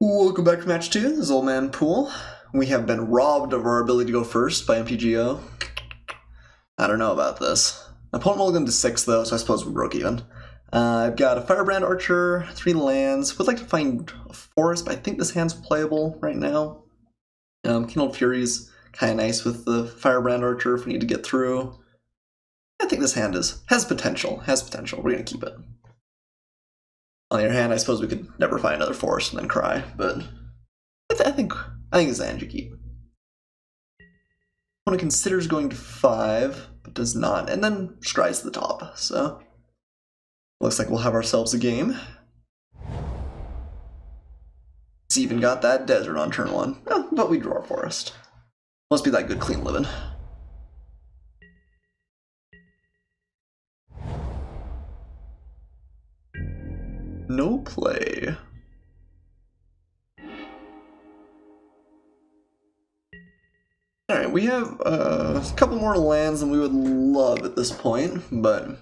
Welcome back to match 2. This is Oldmanpoole. We have been robbed of our ability to go first by MTGO. I don't know about this. My opponent rolled into 6 though, so I suppose we broke even. I've got a Firebrand Archer, 3 lands. Would like to find a forest, but I think this hand's playable right now. Kindled Fury's kind of nice with the Firebrand Archer if we need to get through. I think this hand has potential. We're gonna keep it. On the other hand, I suppose we could never find another forest and then cry, but I think it's a hand you keep. Opponent considers going to 5, but does not, and then scries to the top, so looks like we'll have ourselves a game. It's even got that desert on turn 1, but we draw a forest. Must be that good clean living. No play. Alright, we have a couple more lands than we would love at this point, but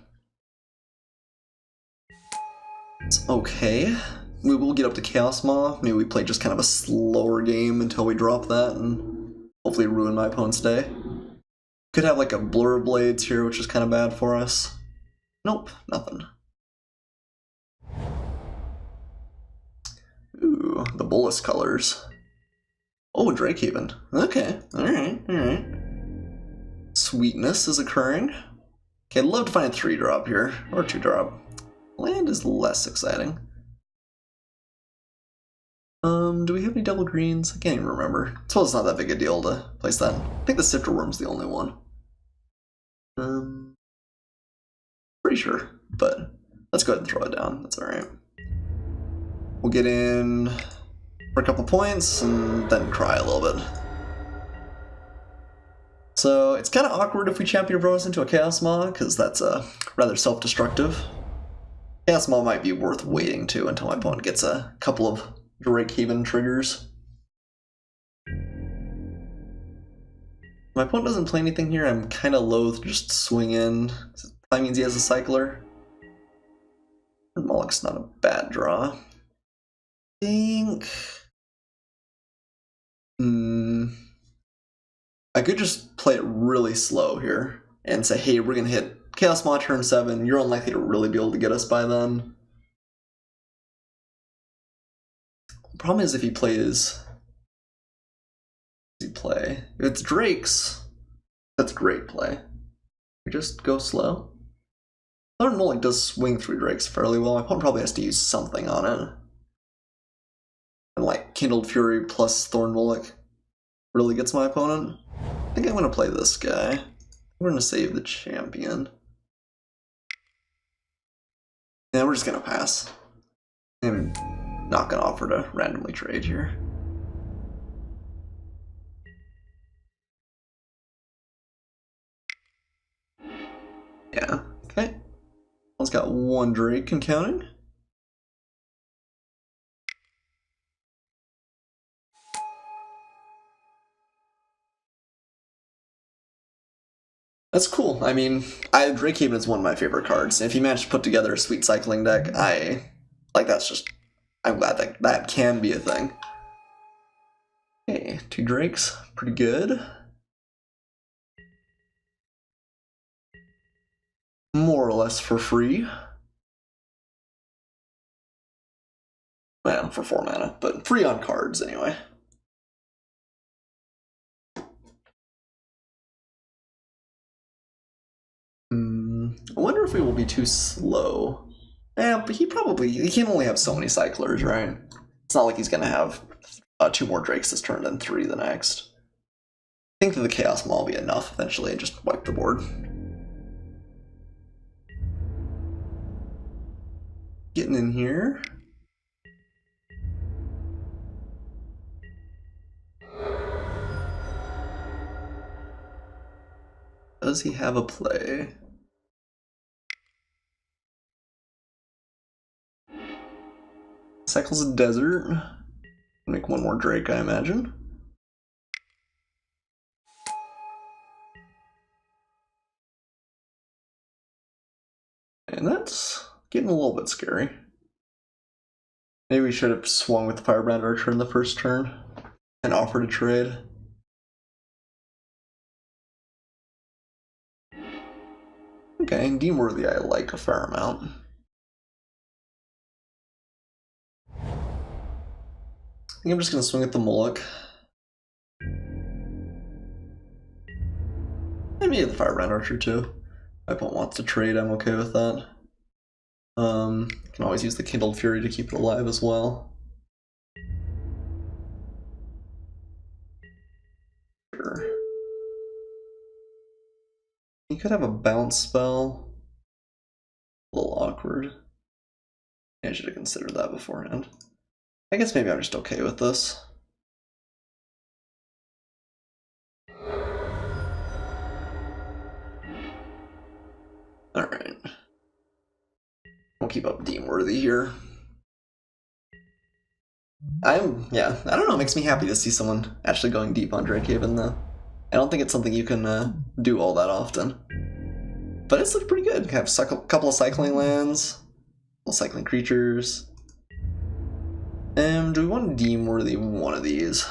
it's okay. We will get up to Chaos Maw. Maybe we play just kind of a slower game until we drop that and hopefully ruin my opponent's day. Could have like a Blur Blades here, which is kind of bad for us. Nope, nothing. Ooh, the Bolus colors. Oh, Drakehaven. Okay, alright. Sweetness is occurring. Okay, I'd love to find a 3-drop here, or 2-drop. Land is less exciting. Do we have any double greens? I can't even remember. I suppose it's not that big a deal to place that. I think the Sifter Worm's the only one. Pretty sure, but let's go ahead and throw it down. That's alright. We'll get in for a couple points and then cry a little bit. So it's kind of awkward if we champion Rose into a Chaos Maw, because that's rather self-destructive. Chaos Maw might be worth waiting to until my opponent gets a couple of Drakehaven triggers. My opponent doesn't play anything here. I'm kind of loath to just swing in. That means he has a cycler. Moloch's not a bad draw. I think I could just play it really slow here and say, hey, we're gonna hit Chaos Maw turn 7. You're unlikely to really be able to get us by then. The problem is if he plays, if it's Drakes, that's great play. We just go slow. Thorn Moloch does swing through Drakes fairly well. My opponent probably has to use something on it. And like Kindled Fury plus Thorn Moloch really gets my opponent. I think I'm going to play this guy. We're going to save the champion. Yeah, we're just going to pass. I'm not going to offer to randomly trade here. Yeah, okay. One's got 1 Drake and counting. That's cool. I mean, Drakehaven is one of my favorite cards. If you manage to put together a sweet cycling deck, I'm glad that can be a thing. Okay, 2 Drakes, pretty good. More or less for free. Well, for 4 mana, but free on cards anyway. I wonder if we will be too slow. Yeah, but he can only have so many cyclers, right? It's not like he's gonna have 2 more Drakes this turn and 3 the next. I think that the Chaos Maw will be enough eventually and just wipe the board. Getting in here. Does he have a play? Cycles a desert. Make 1 more Drake, I imagine. And that's getting a little bit scary. Maybe we should have swung with the Firebrand Archer in the first turn and offered a trade. Okay, Deemworthy I like a fair amount. I think I'm just gonna swing at the Moloch. And maybe the Firebrand Archer too. My opponent wants to trade, I'm okay with that. Can always use the Kindled Fury to keep it alive as well. Sure. You could have a bounce spell. A little awkward. Yeah, I should have considered that beforehand. I guess maybe I'm just okay with this. Alright. We'll keep up Deemworthy here. I don't know, it makes me happy to see someone actually going deep on Drakehaven though. I don't think it's something you can do all that often. But it's looking pretty good. Have a couple of cycling lands, cycling creatures. Do we want to Deemworthy one of these?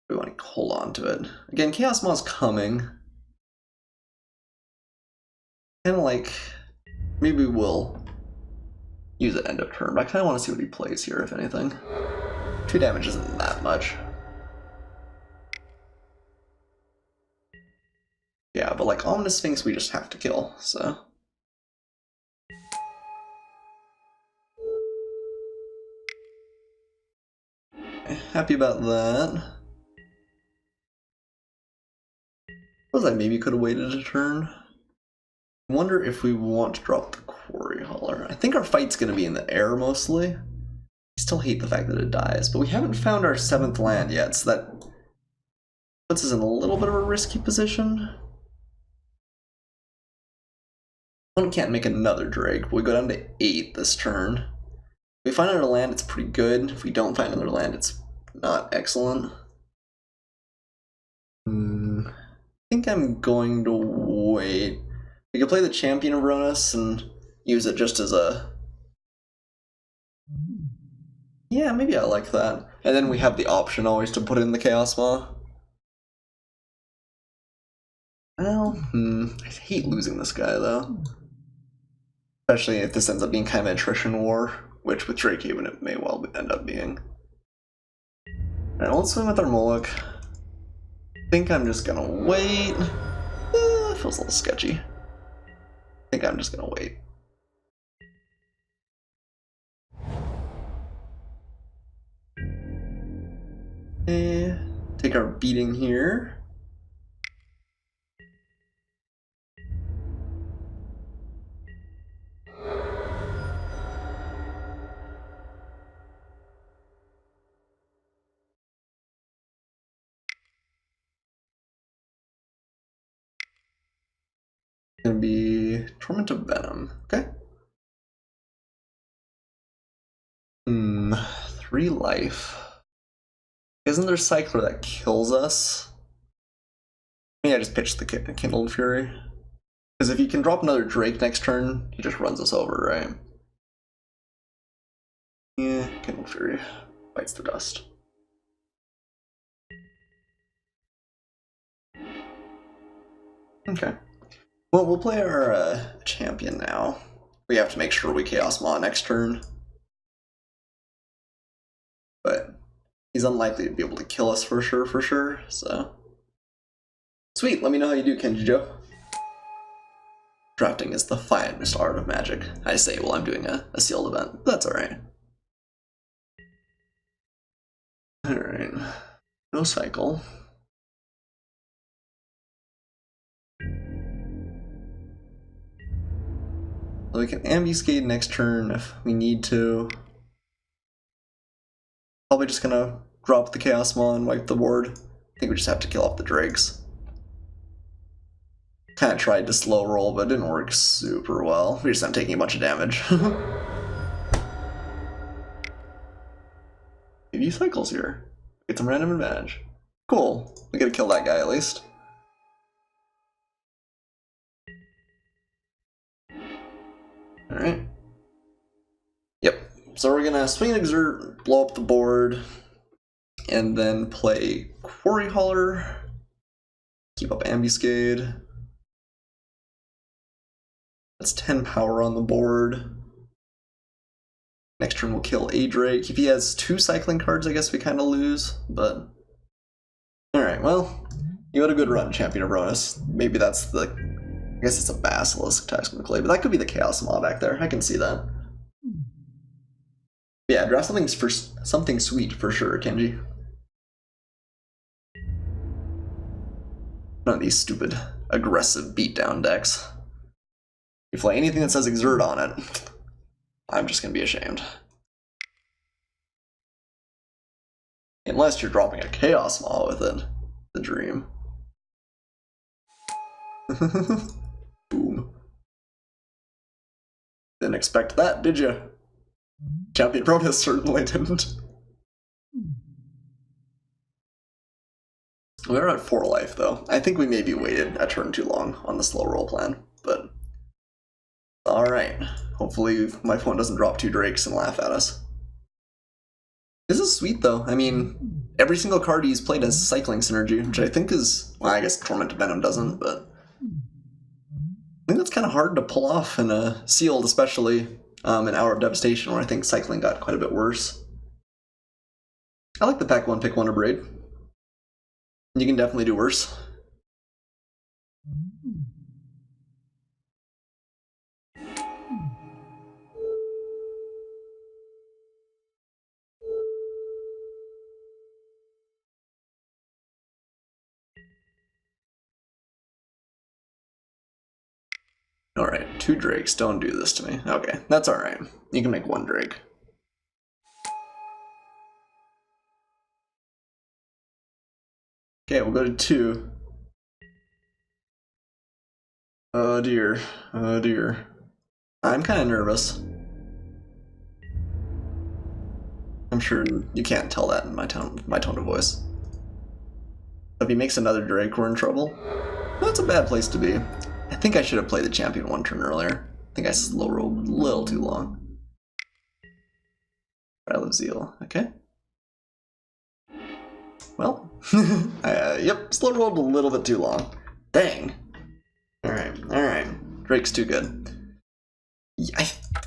We want to hold on to it. Again, Chaos Maw's coming. Kind of like, maybe we'll use it end of turn, but I kind of want to see what he plays here, if anything. 2 damage isn't that much. Yeah, but like Ominous Sphinx we just have to kill, so. Happy about that. Suppose I maybe could have waited a turn. Wonder if we want to drop the Quarry Hauler. I think our fight's going to be in the air mostly. I still hate the fact that it dies, but we haven't found our 7th land yet, so that puts us in a little bit of a risky position. One can't make another Drake, but we go down to 8 this turn. If we find another land, it's pretty good. If we don't find another land, it's not excellent. I think I'm going to wait. We could play the Champion of Ronus and use it just as a... Yeah, maybe I like that. And then we have the option always to put in the Chaos Maw. Well, I hate losing this guy though. Especially if this ends up being kind of an attrition war, which with Drakehaven it may well end up being. Alright, let's swing with our Moloch. I think I'm just gonna wait. Feels a little sketchy. I think I'm just gonna wait. Take our beating here. Gonna be Torment of Venom. Okay. 3 life. Isn't there a Cycler that kills us? Maybe I just pitched the Kindled Fury. Because if he can drop another Drake next turn, he just runs us over, right? Yeah, Kindled Fury bites the dust. Okay. Well, we'll play our champion now. We have to make sure we Chaos Maw next turn. But he's unlikely to be able to kill us for sure, so. Sweet, let me know how you do, Kenji Joe. Drafting is the finest art of Magic, I say while I'm doing a sealed event. That's alright. Alright. No cycle. So we can ambuscade next turn if we need to. Probably just gonna drop the Chaos Maw and wipe the board. I think we just have to kill off the Drakes. Kinda tried to slow roll, but it didn't work super well. We just end up taking a bunch of damage. Maybe cycles here. Get some random advantage. Cool. We gotta kill that guy at least. Alright. Yep. so we're gonna swing and exert, blow up the board, and then play Quarry Hauler, keep up Ambuscade. That's 10 power on the board. Next turn we'll kill a Drake. If he has 2 cycling cards, I guess we kind of lose, but... Alright, well, you had a good run, Champion of Ronus. Maybe that's the... I guess it's a Basilisk technically, but that could be the Chaos Maw back there. I can see that. Yeah, draft something sweet for sure, Kenji. None of these stupid, aggressive beatdown decks. If you play anything that says exert on it, I'm just gonna be ashamed. Unless you're dropping a Chaos Maw with it. The dream. Boom. Didn't expect that, did you? Champion Proteus certainly didn't. We're at 4 life though. I think we maybe waited a turn too long on the slow roll plan, but alright. Hopefully my phone doesn't drop 2 Drakes and laugh at us. This is sweet though. I mean, every single card he's played has cycling synergy, which I think is, well, I guess Tormented Venom doesn't, but I think that's kind of hard to pull off in a sealed, especially in Hour of Devastation, where I think cycling got quite a bit worse. I like the pack 1, pick 1 or braid. You can definitely do worse. Alright, 2 Drakes, don't do this to me. Okay, that's alright. You can make 1 Drake. Okay, we'll go to 2. Oh dear, oh dear. I'm kind of nervous. I'm sure you can't tell that in my tone of voice. If he makes another Drake, we're in trouble. That's a bad place to be. I think I should have played the champion 1 turn earlier. I think I slow rolled a little too long. Trial of Zeal, okay. Well, yep, slow rolled a little bit too long. Dang. Alright. Drake's too good.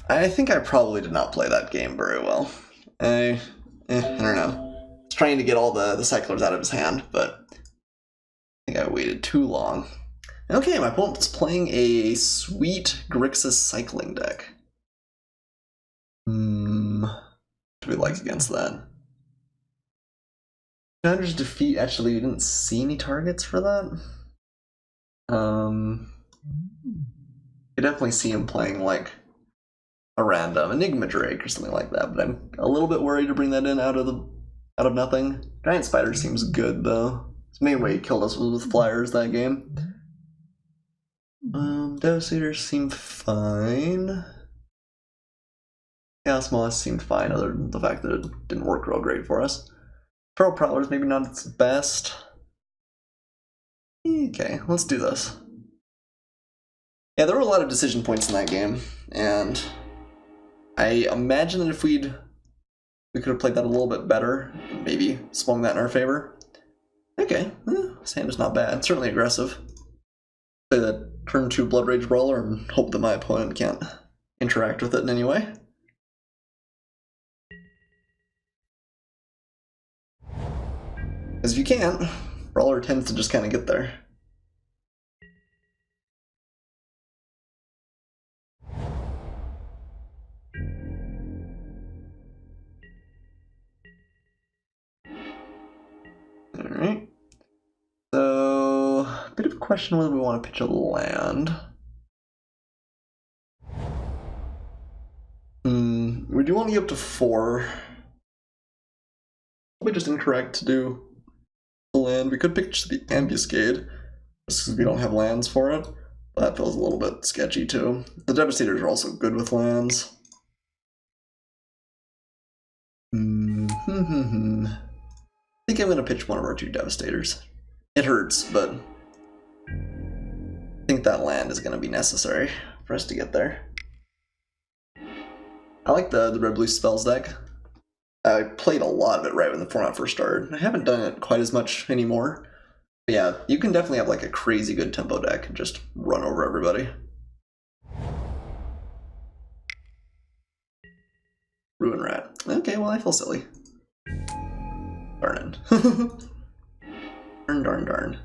I think I probably did not play that game very well. I don't know. He's trying to get all the cyclers out of his hand, but I think I waited too long. Okay, my opponent's playing a sweet Grixis cycling deck. What do we like against that? Founder's Defeat, actually, we didn't see any targets for that. I definitely see him playing like a random Enigma Drake or something like that, but I'm a little bit worried to bring that in out of nothing. Giant Spider seems good though. His main way he killed us was with Flyers that game. Devastators seem fine. Chaos Moss seemed fine, other than the fact that it didn't work real great for us. Pearl Prowler's maybe not its best. Okay, let's do this. Yeah, there were a lot of decision points in that game, and I imagine that if we could have played that a little bit better, maybe swung that in our favor. Okay, this hand is not bad. Certainly aggressive. Play the turn 2 Blood Rage Brawler and hope that my opponent can't interact with it in any way. Because if you can't, Brawler tends to just kind of get there. Alright. So, a bit of a question whether we want to pitch a land. We do want to get up to 4. Probably just incorrect to do the land. We could pitch the Ambuscade, just because we don't have lands for it. But that feels a little bit sketchy too. The Devastators are also good with lands. I think I'm going to pitch one of our 2 Devastators. It hurts, but I think that land is going to be necessary for us to get there. I like the red blue spells deck. I played a lot of it right when the format first started. I haven't done it quite as much anymore. But yeah, you can definitely have like a crazy good tempo deck and just run over everybody. Ruin Rat. Okay, well I feel silly. Darn it. Darn.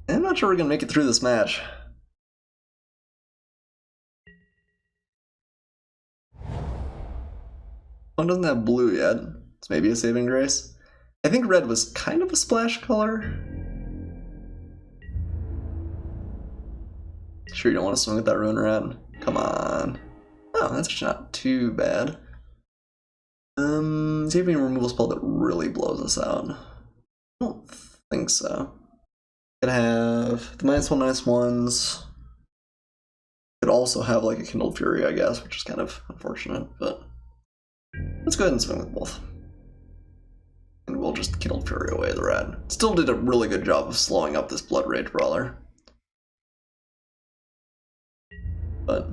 I'm not sure we're gonna make it through this match. One doesn't have blue yet. It's maybe a saving grace. I think red was kind of a splash color. Sure you don't want to swing with that Ruin Rat? Come on. Oh, that's actually not too bad. Is there any removal spell that really blows us out? I don't think so. Could have the -1/-1s. Could also have like a Kindled Fury, I guess, which is kind of unfortunate, but let's go ahead and swing with both. And we'll just Kindled Fury away the rat. Still did a really good job of slowing up this Blood Rage Brawler. But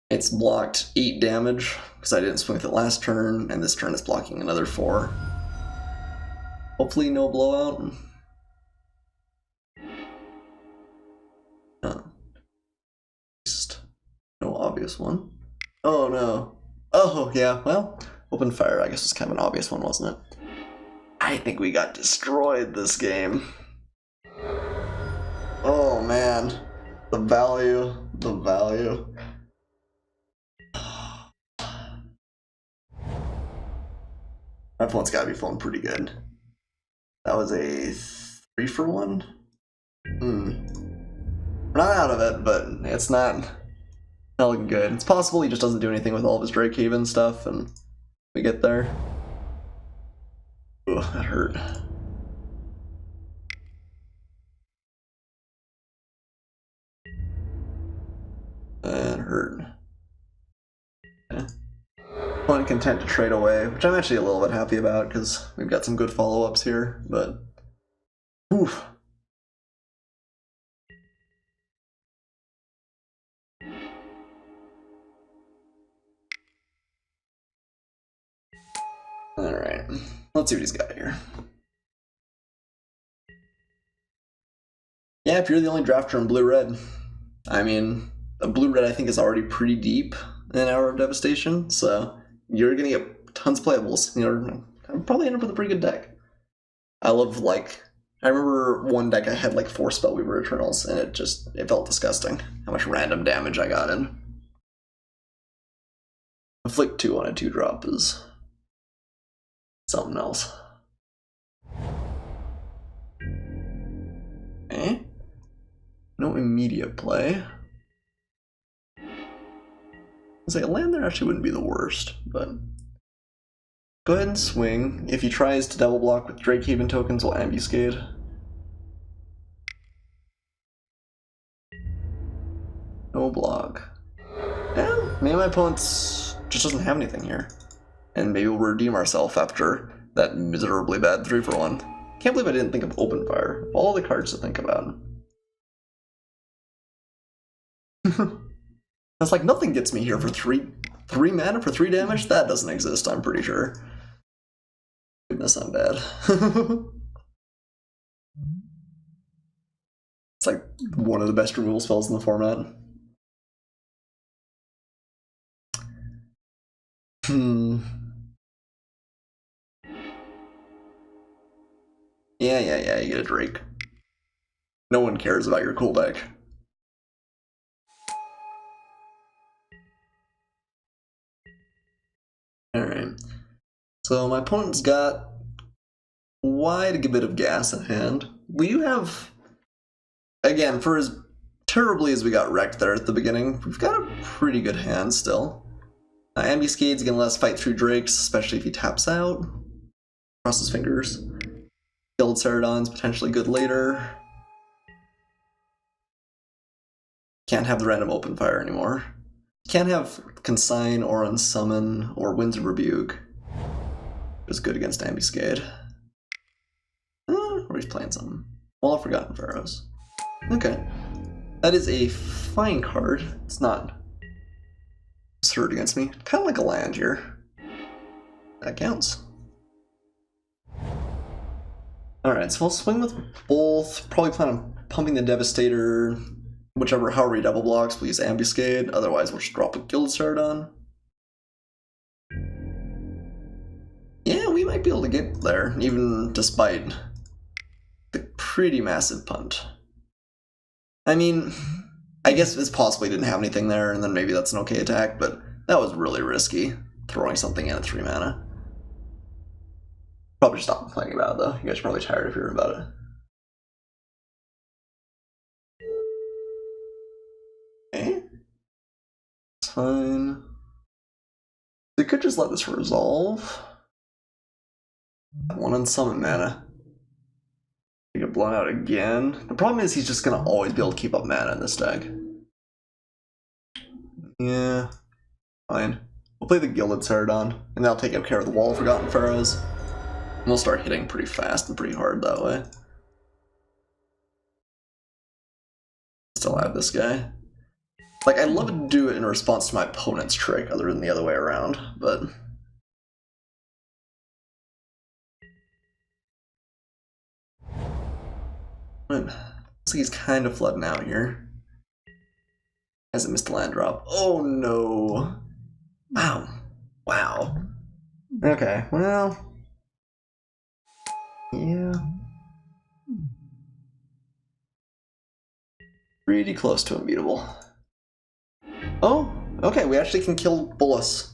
it's blocked 8 damage because I didn't swing with it last turn, and this turn is blocking another 4. Hopefully no blowout. Just no obvious one. Oh no. Oh yeah, well, open fire I guess was kind of an obvious one, wasn't it? I think we got destroyed this game. Oh man. The value. My opponent's gotta be feeling pretty good. That was a 3-for-1? We're not out of it, but it's not looking good. It's possible he just doesn't do anything with all of his Drakehaven stuff, and we get there. Ugh, that hurt. That hurt. Yeah. I'm content to trade away, which I'm actually a little bit happy about because we've got some good follow-ups here, but oof. Alright, let's see what he's got here. Yeah, if you're the only drafter in blue-red, I mean, a blue-red I think is already pretty deep in Hour of Devastation, so you're gonna get tons of playables. You know, I'll probably end up with a pretty good deck. I love, like, I remember one deck I had like 4 Spellweaver Eternals, and it felt disgusting how much random damage I got in. Afflict 2 on a 2-drop is something else. Okay. No immediate play. I'd say a land there actually wouldn't be the worst, but go ahead and swing. If he tries to double block with Drakehaven tokens, we'll ambuscade. No block. Yeah, maybe my opponent just doesn't have anything here. And maybe we'll redeem ourselves after that miserably bad 3-for-1. Can't believe I didn't think of Open Fire. All the cards to think about. It's like nothing gets me here for 3 mana for 3 damage? That doesn't exist, I'm pretty sure. Goodness, I'm bad. It's like one of the best removal spells in the format. Yeah, you get a Drake. No one cares about your cool deck. Alright. So my opponent's got quite a bit of gas in hand. We do have, again, for as terribly as we got wrecked there at the beginning, we've got a pretty good hand still. Ambuscade's gonna let us fight through Drakes, especially if he taps out. Cross his fingers. Guild Ceradon's potentially good later. Can't have the random open fire anymore. Can't have Consign or Unsummon or Winds of Rebuke. Which is good against Ambuscade. Or he's playing something. Wall of Forgotten Pharaohs. Okay. That is a fine card. It's not absurd against me. Kind of like a land here. That counts. Alright, so we'll swing with both. Probably plan on pumping the Devastator. However he double blocks, please Ambuscade. Otherwise, we'll just drop a Guildshard on. Yeah, we might be able to get there, even despite the pretty massive punt. I mean, I guess it's possible he didn't have anything there, and then maybe that's an okay attack, but that was really risky, throwing something in at 3 mana. Probably stop complaining about it, though. You guys are probably tired of hearing about it. Okay. It's fine. We could just let this resolve. One unsummon mana. You get blown out again. The problem is he's just gonna always be able to keep up mana in this deck. Yeah, fine. We'll play the Gilded Ceradon, and that'll take care of the Wall of Forgotten Pharaohs. And we'll start hitting pretty fast and pretty hard that way. Still have this guy. Like, I'd love to do it in response to my opponent's trick, other than the other way around, but... Right. Looks like he's kind of flooding out here. Hasn't missed a land drop. Oh no! Wow. Wow. Okay, well... Yeah... Pretty close to unbeatable. Oh, okay, we actually can kill Bolas.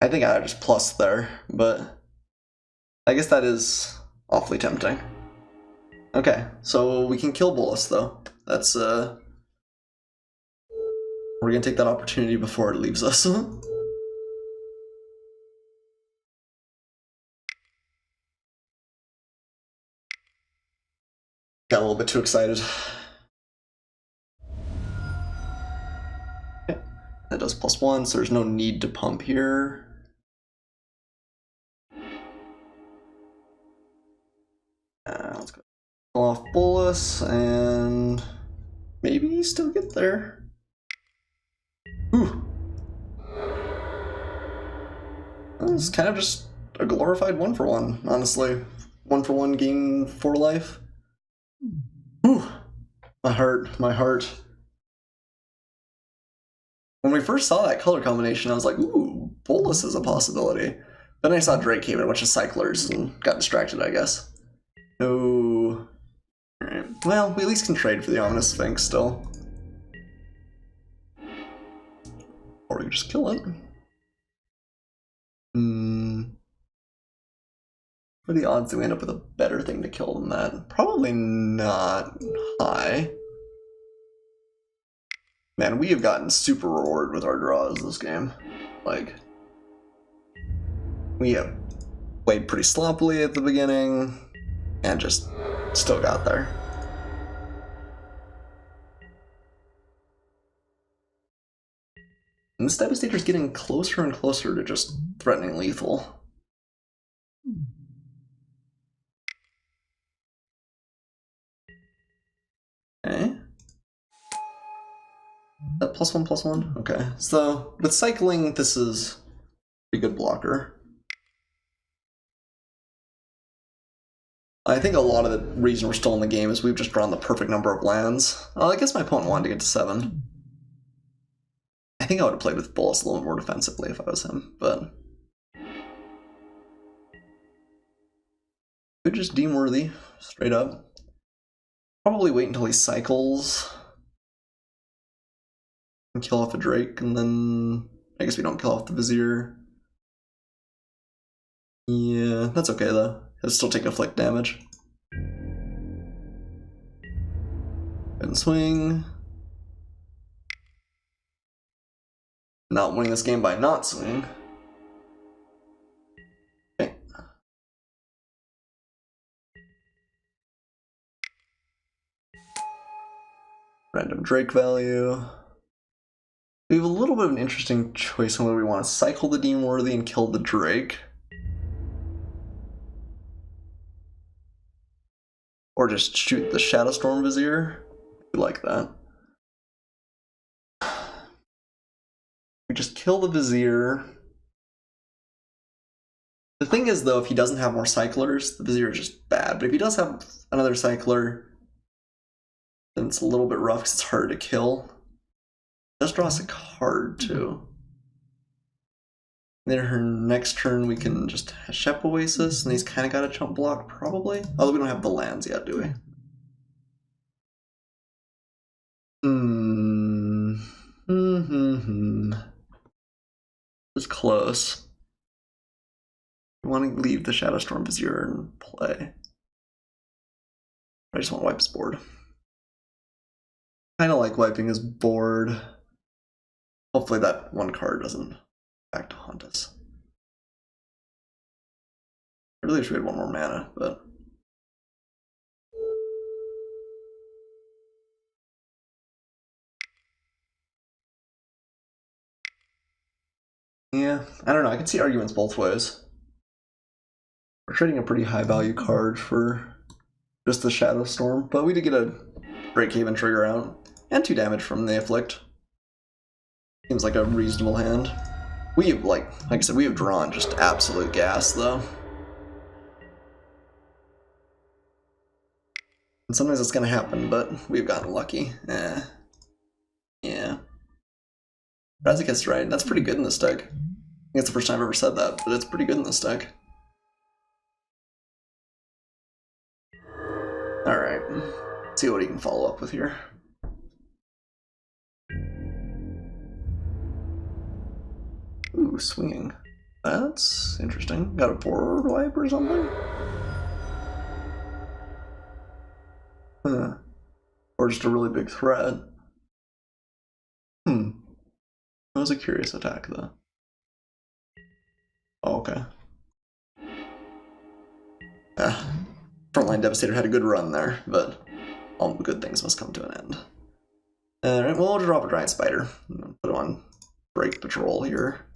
I think I just plus there, but I guess that is awfully tempting. Okay, so we can kill Bolas though. That's we're gonna take that opportunity before it leaves us. Got a little bit too excited. Okay. That does +1, so there's no need to pump here. Let's go off Bolas and maybe still get there. Ooh. It's kind of just a glorified 1-for-1, honestly. 1-for-1 gain 4 life. Ooh. My heart. When we first saw that color combination, I was like, ooh, Bolas is a possibility. Then I saw Drake came in a bunch of cyclers and got distracted, I guess. No. Alright. Well, we at least can trade for the Ominous Sphinx still. Or we can just kill it. What are the odds that we end up with a better thing to kill than that? Probably not high. Man, we have gotten super rewarded with our draws this game. Like, we have played pretty sloppily at the beginning, and just still got there. And this Devastator is getting closer and closer to just threatening lethal. Okay. That +1/+1? Okay. So, with cycling, this is a pretty good blocker. I think a lot of the reason we're still in the game is we've just drawn the perfect number of lands. I guess my opponent wanted to get to 7. I think I would have played with Bolas a little more defensively if I was him, but... Could just deem worthy, straight up. Probably wait until he cycles. And kill off a Drake, and then... I guess we don't kill off the Vizier. Yeah, that's okay though. He'll still take afflict damage. And swing. Not winning this game by not swinging. Okay. Random Drake value. We have a little bit of an interesting choice on whether we want to cycle the Dean Worthy and kill the Drake. Or just shoot the Shadowstorm Vizier. We like that. We just kill the Vizier. The thing is, though, if he doesn't have more cyclers, the Vizier is just bad. But if he does have another cycler, then it's a little bit rough because it's hard to kill. It does draw us a card, too. Then her next turn, we can just Heshep Oasis, and he's kind of got a chump block, probably. Although we don't have the lands yet, do we? It's close. I want to leave the Shadowstorm Vizier and play. I just want to wipe his board. Kind of like wiping his board. Hopefully that one card doesn't back to haunt us. I really wish we had one more mana, but... yeah, I don't know. I can see arguments both ways. We're trading a pretty high value card for just the Shadowstorm, but we did get a Breakhaven trigger out, and 2 damage from the Afflict. Seems like a reasonable hand. We have, like I said, we have drawn just absolute gas, though. And sometimes it's gonna happen, but we've gotten lucky. Yeah. Razaketh's right. That's pretty good in this deck. I think it's the first time I've ever said that, but it's pretty good in this deck. Alright. See what he can follow up with here. Ooh, swinging. That's interesting. Got a board wipe or something? Huh. Or just a really big threat. That was a curious attack, though. Oh, okay. Frontline Devastator had a good run there, but all the good things must come to an end. Alright, well, we'll drop a Giant Spider. Put him on Break Patrol here.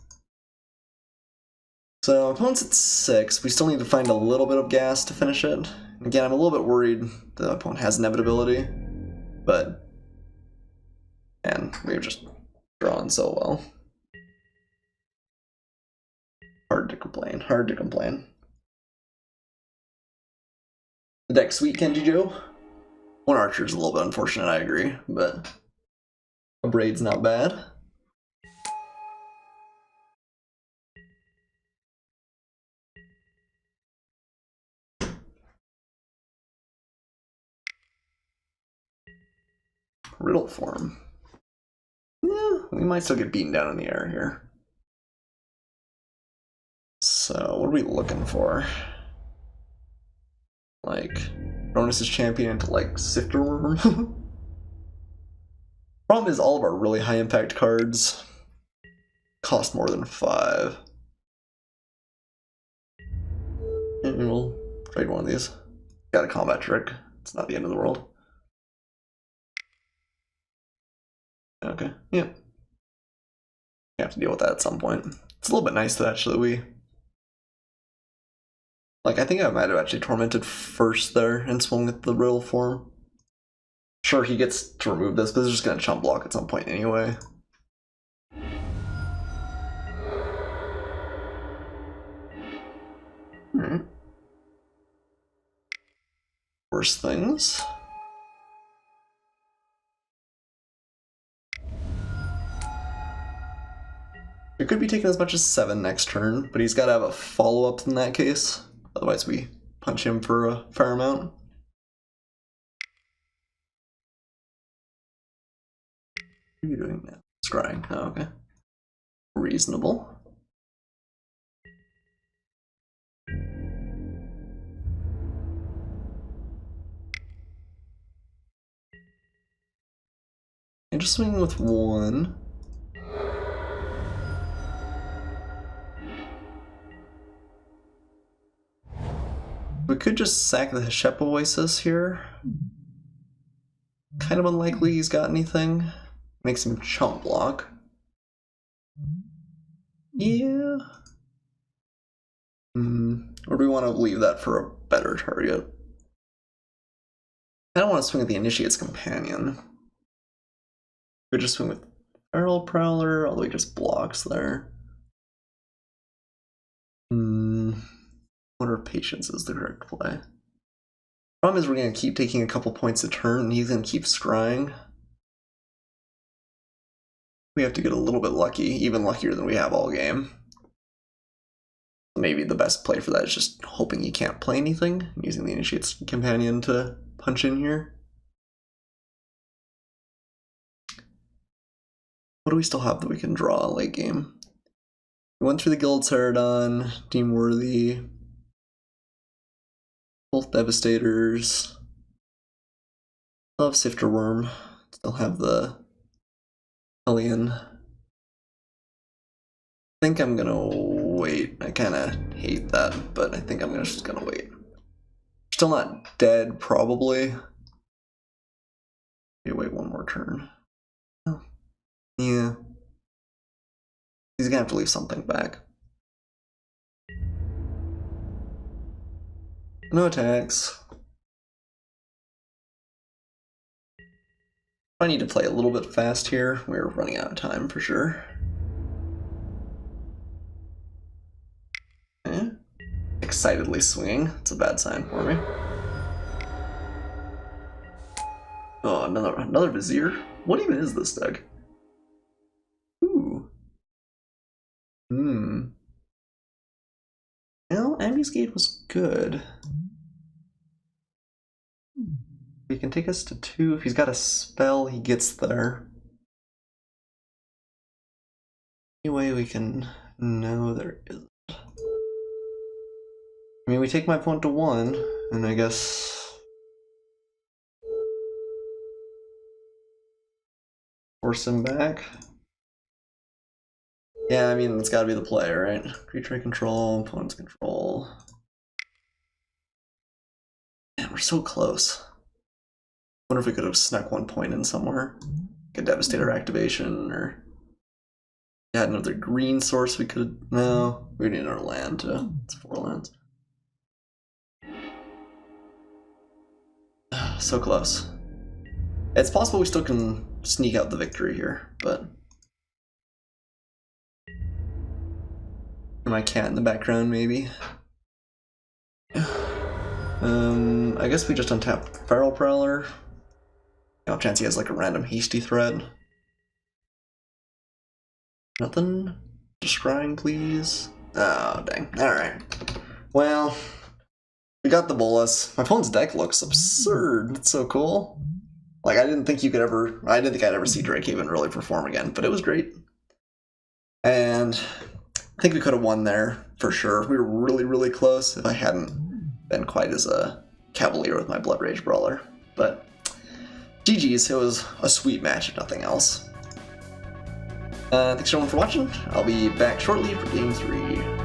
So, opponent's at 6. We still need to find a little bit of gas to finish it. Again, I'm a little bit worried the opponent has Inevitability, but... and we've just drawn so well. Hard to complain, hard to complain. The deck's sweet, Kenji Joe. One Archer's a little bit unfortunate, I agree, but a Braid's not bad. Riddle form. Yeah, we might still get beaten down in the air here. So, what are we looking for? Like, Cronus' champion into, like, Sifter Worm? Problem is, all of our really high impact cards cost more than 5. And we'll trade one of these. Got a combat trick. It's not the end of the world. Okay, yeah. You have to deal with that at some point. It's a little bit nice that actually we... like, I think I might have actually Tormented first there and swung at the riddle form. Sure, he gets to remove this, but it's just going to chump block at some point anyway. Alright. Worst things. It could be taking as much as 7 next turn, but he's got to have a follow-up in that case. Otherwise we punch him for a fair amount. What are you doing now? Scrying. Oh, okay. Reasonable. And just swinging with 1. We could just sack the Heshep Oasis here. kind of unlikely he's got anything. Makes him chump block. Yeah. Or do we want to leave that for a better target? I don't want to swing at the Initiate's Companion. We just swing with Feral Prowler, although he just blocks there. Wonder if Patience is the correct play. Problem is we're going to keep taking a couple points a turn, and he's going to keep scrying. We have to get a little bit lucky, even luckier than we have all game. Maybe the best play for that is just hoping he can't play anything, using the Initiate's Companion to punch in here. What do we still have that we can draw late game? We went through the Guild Ceradon, Deem Worthy, both Devastators. Still have Sifter Worm, still have the Hellion. I think I'm gonna wait. I kinda hate that, but I think I'm just gonna wait. Still not dead, probably. Maybe wait one more turn. Oh. Yeah. He's gonna have to leave something back. No attacks. I need to play a little bit fast here. We're running out of time for sure. Okay. Excitedly swinging. It's a bad sign for me. Oh, another Vizier? What even is this deck? Ooh. Well, Ambuscade was good. He can take us to 2. If he's got a spell, he gets there. Any way we can... No, there isn't. I mean, we take my opponent to 1, and I guess... force him back. Yeah, I mean, it's gotta be the play, right? Creature control, opponent's control. Man, we're so close. Wonder if we could have snuck 1 point in somewhere. Like a Devastator activation, or... had another green source we could... No, we need another land too. It's 4 lands. So close. It's possible we still can sneak out the victory here, but... My cat in the background, maybe. I guess we just untap Feral Prowler. No chance he has like a random hasty threat. Nothing? Just scrying, please. Oh, dang. Alright. Well, we got the Bolus. My opponent's deck looks absurd. It's so cool. Like, I didn't think I'd ever see Drake even really perform again, but it was great. And I think we could have won there, for sure. We were really, really close if I hadn't been quite as a cavalier with my Blood Rage Brawler. But GG's, it was a sweet match if nothing else. Thanks everyone for watching. I'll be back shortly for Game 3.